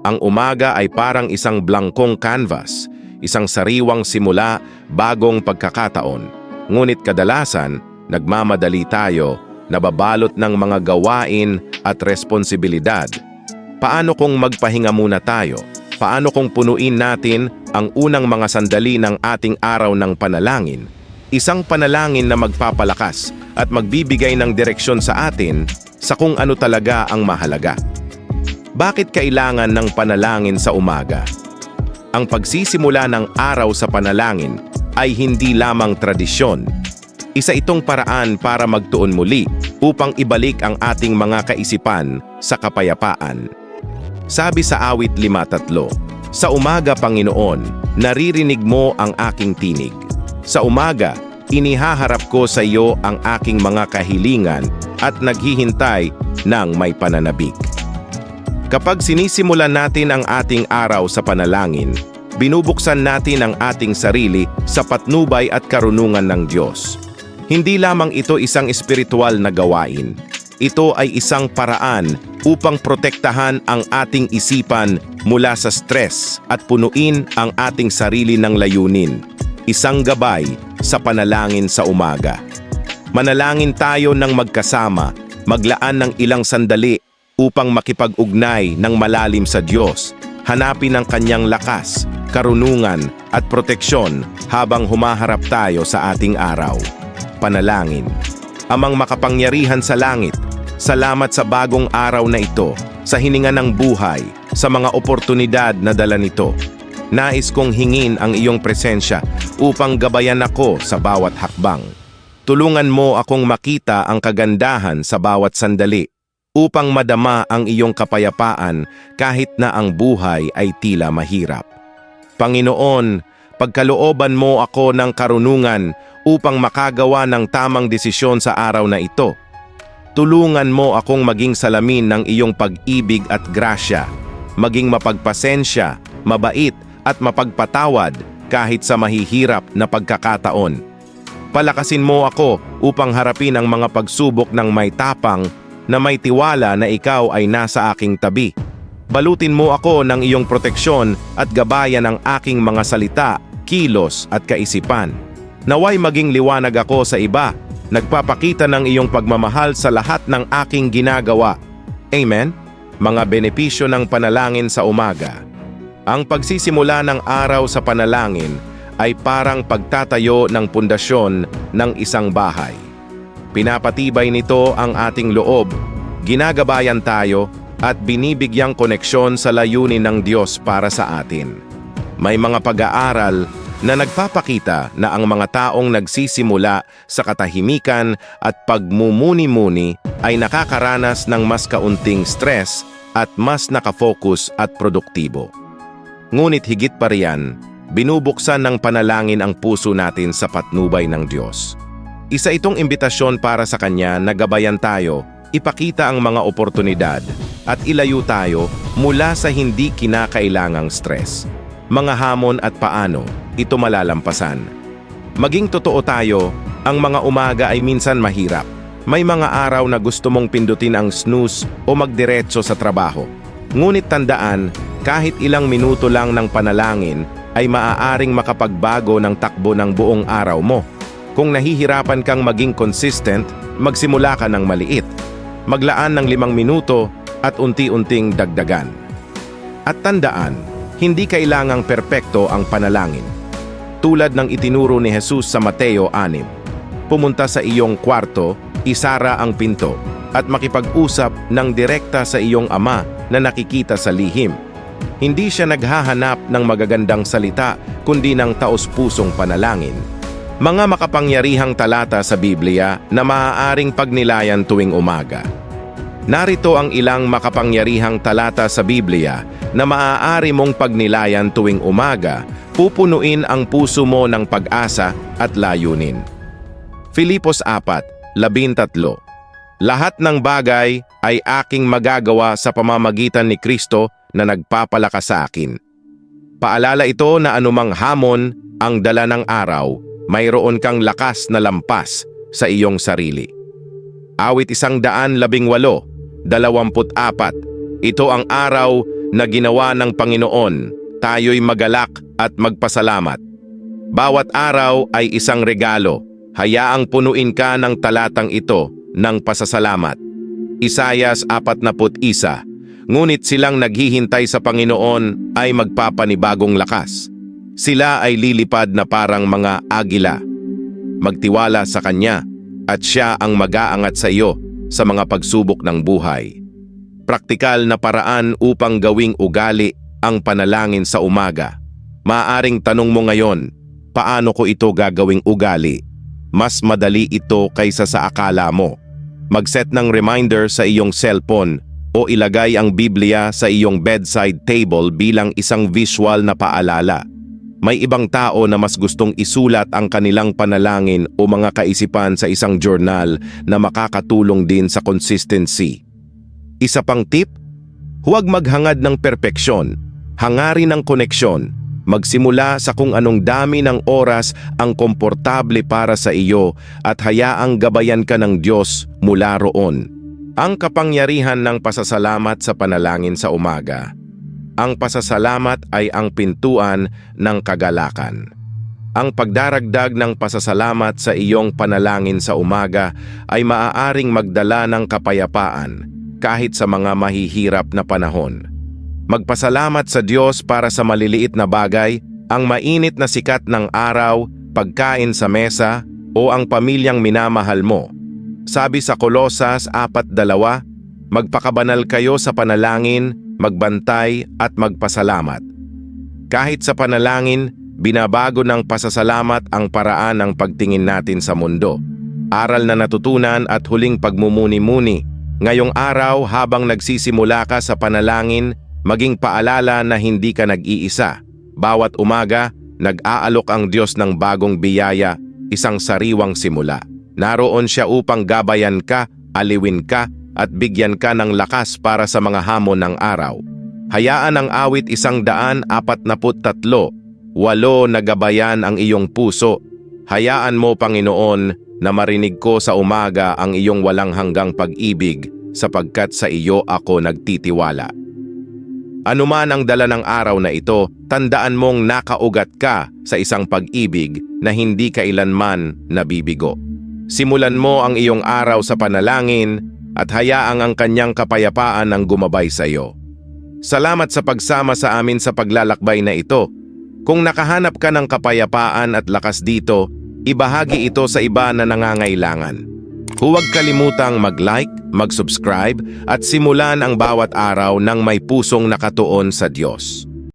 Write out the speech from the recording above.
Ang umaga ay parang isang blankong canvas, isang sariwang simula, bagong pagkakataon. Ngunit kadalasan, nagmamadali tayo, nababalot ng mga gawain at responsibilidad. Paano kung magpahinga muna tayo? Paano kung punuin natin ang unang mga sandali ng ating araw ng panalangin? Isang panalangin na magpapalakas at magbibigay ng direksyon sa atin sa kung ano talaga ang mahalaga. Bakit kailangan ng panalangin sa umaga? Ang pagsisimula ng araw sa panalangin ay hindi lamang tradisyon. Isa itong paraan para magtuon muli upang ibalik ang ating mga kaisipan sa kapayapaan. Sabi sa awit 5:3, "Sa umaga, Panginoon, naririnig mo ang aking tinig. Sa umaga, inihaharap ko sa iyo ang aking mga kahilingan at naghihintay ng may pananabik." Kapag sinisimulan natin ang ating araw sa panalangin, binubuksan natin ang ating sarili sa patnubay at karunungan ng Diyos. Hindi lamang ito isang espiritual na gawain. Ito ay isang paraan upang protektahan ang ating isipan mula sa stress at punuin ang ating sarili ng layunin. Isang gabay sa panalangin sa umaga. Manalangin tayo ng magkasama, maglaan ng ilang sandali upang makipag-ugnay ng malalim sa Diyos, hanapin ang kanyang lakas, karunungan at proteksyon habang humaharap tayo sa ating araw. Panalangin. Amang makapangyarihan sa langit, salamat sa bagong araw na ito, sa hininga ng buhay, sa mga oportunidad na dala nito. Nais kong hingin ang iyong presensya upang gabayan ako sa bawat hakbang. Tulungan mo akong makita ang kagandahan sa bawat sandali, upang madama ang iyong kapayapaan kahit na ang buhay ay tila mahirap. Panginoon, pagkalooban mo ako ng karunungan upang makagawa ng tamang desisyon sa araw na ito. Tulungan mo akong maging salamin ng iyong pag-ibig at grasya, maging mapagpasensya, mabait at mapagpatawad kahit sa mahihirap na pagkakataon. Palakasin mo ako upang harapin ang mga pagsubok ng may tapang na may tiwala na ikaw ay nasa aking tabi. Balutin mo ako ng iyong proteksyon at gabayan ang aking mga salita, kilos at kaisipan. Naway maging liwanag ako sa iba, nagpapakita ng iyong pagmamahal sa lahat ng aking ginagawa. Amen? Mga benepisyo ng panalangin sa umaga. Ang pagsisimula ng araw sa panalangin ay parang pagtatayo ng pundasyon ng isang bahay. Pinapatibay nito ang ating loob, ginagabayan tayo at binibigyang koneksyon sa layunin ng Diyos para sa atin. May mga pag-aaral na nagpapakita na ang mga taong nagsisimula sa katahimikan at pagmumuni-muni ay nakakaranas ng mas kaunting stress at mas nakafocus at produktibo. Ngunit higit pa riyan, binubuksan ng panalangin ang puso natin sa patnubay ng Diyos. Isa itong imbitasyon para sa Kanya na gabayan tayo, ipakita ang mga oportunidad at ilayo tayo mula sa hindi kinakailangang stress, mga hamon at paano ito malalampasan. Maging totoo tayo, ang mga umaga ay minsan mahirap. May mga araw na gusto mong pindutin ang snooze o magdiretso sa trabaho. Ngunit tandaan, kahit ilang minuto lang ng panalangin ay maaaring makapagbago ng takbo ng buong araw mo. Kung nahihirapan kang maging consistent, magsimula ka ng maliit. Maglaan ng 5 minuto at unti-unting dagdagan. At tandaan, hindi kailangang perpekto ang panalangin. Tulad ng itinuro ni Jesus sa Mateo 6, pumunta sa iyong kwarto, isara ang pinto, at makipag-usap ng direkta sa iyong ama na nakikita sa lihim. Hindi siya naghahanap ng magagandang salita, kundi ng taos-pusong panalangin. Mga makapangyarihang talata sa Biblia na maaaring pagnilayan tuwing umaga. Narito ang ilang makapangyarihang talata sa Biblia na maaari mong pagnilayan tuwing umaga, pupunuin ang puso mo ng pag-asa at layunin. Filipos 4:13. Lahat ng bagay ay aking magagawa sa pamamagitan ni Kristo na nagpapalakas sa akin. Paalala ito na anumang hamon ang dala ng araw, mayroon kang lakas na lampas sa iyong sarili. Awit 118:24. Ito ang araw na ginawa ng Panginoon, tayo'y magalak at magpasalamat. Bawat araw ay isang regalo. Hayaang punuin ka ng talatang ito ng pasasalamat. Isayas 41. Ngunit silang naghihintay sa Panginoon ay magpapanibagong lakas. Sila ay lilipad na parang mga agila. Magtiwala sa Kanya at Siya ang mag-aangat sa iyo sa mga pagsubok ng buhay. Praktikal na paraan upang gawing ugali ang panalangin sa umaga. Maaring tanong mo ngayon, paano ko ito gagawing ugali? Mas madali ito kaysa sa akala mo. Mag-set ng reminder sa iyong cellphone o ilagay ang Biblia sa iyong bedside table bilang isang visual na paalala. May ibang tao na mas gustong isulat ang kanilang panalangin o mga kaisipan sa isang journal na makakatulong din sa consistency. Isa pang tip, huwag maghangad ng perpeksyon, hangarin ng koneksyon. Magsimula sa kung anong dami ng oras ang komportable para sa iyo at hayaang gabayan ka ng Diyos mula roon. Ang kapangyarihan ng pasasalamat sa panalangin sa umaga. Ang pasasalamat ay ang pintuan ng kagalakan. Ang pagdaragdag ng pasasalamat sa iyong panalangin sa umaga ay maaaring magdala ng kapayapaan kahit sa mga mahihirap na panahon. Magpasalamat sa Diyos para sa maliliit na bagay, ang mainit na sikat ng araw, pagkain sa mesa, o ang pamilyang minamahal mo. Sabi sa Kolosas 4:2, magpakabanal kayo sa panalangin, magbantay at magpasalamat. Kahit sa panalangin, binabago ng pasasalamat ang paraan ng pagtingin natin sa mundo. Aral na natutunan at huling pagmumuni-muni. Ngayong araw habang nagsisimula ka sa panalangin, maging paalala na hindi ka nag-iisa. Bawat umaga, nag-aalok ang Diyos ng bagong biyaya, isang sariwang simula. Naroon Siya upang gabayan ka, aliwin ka, at bigyan ka ng lakas para sa mga hamon ng araw. Hayaan ang awit 143, 8 na gabayan ang iyong puso. Hayaan mo, Panginoon, na marinig ko sa umaga ang iyong walang hanggang pag-ibig, sapagkat sa iyo ako nagtitiwala. Anuman ang dala ng araw na ito, tandaan mong nakaugat ka sa isang pag-ibig na hindi kailanman nabibigo. Simulan mo ang iyong araw sa panalangin at hayaang ang Kanyang kapayapaan ang gumabay sa iyo. Salamat sa pagsama sa amin sa paglalakbay na ito. Kung nakahanap ka ng kapayapaan at lakas dito, ibahagi ito sa iba na nangangailangan. Huwag kalimutang mag-like, mag-subscribe at simulan ang bawat araw ng may pusong nakatuon sa Diyos.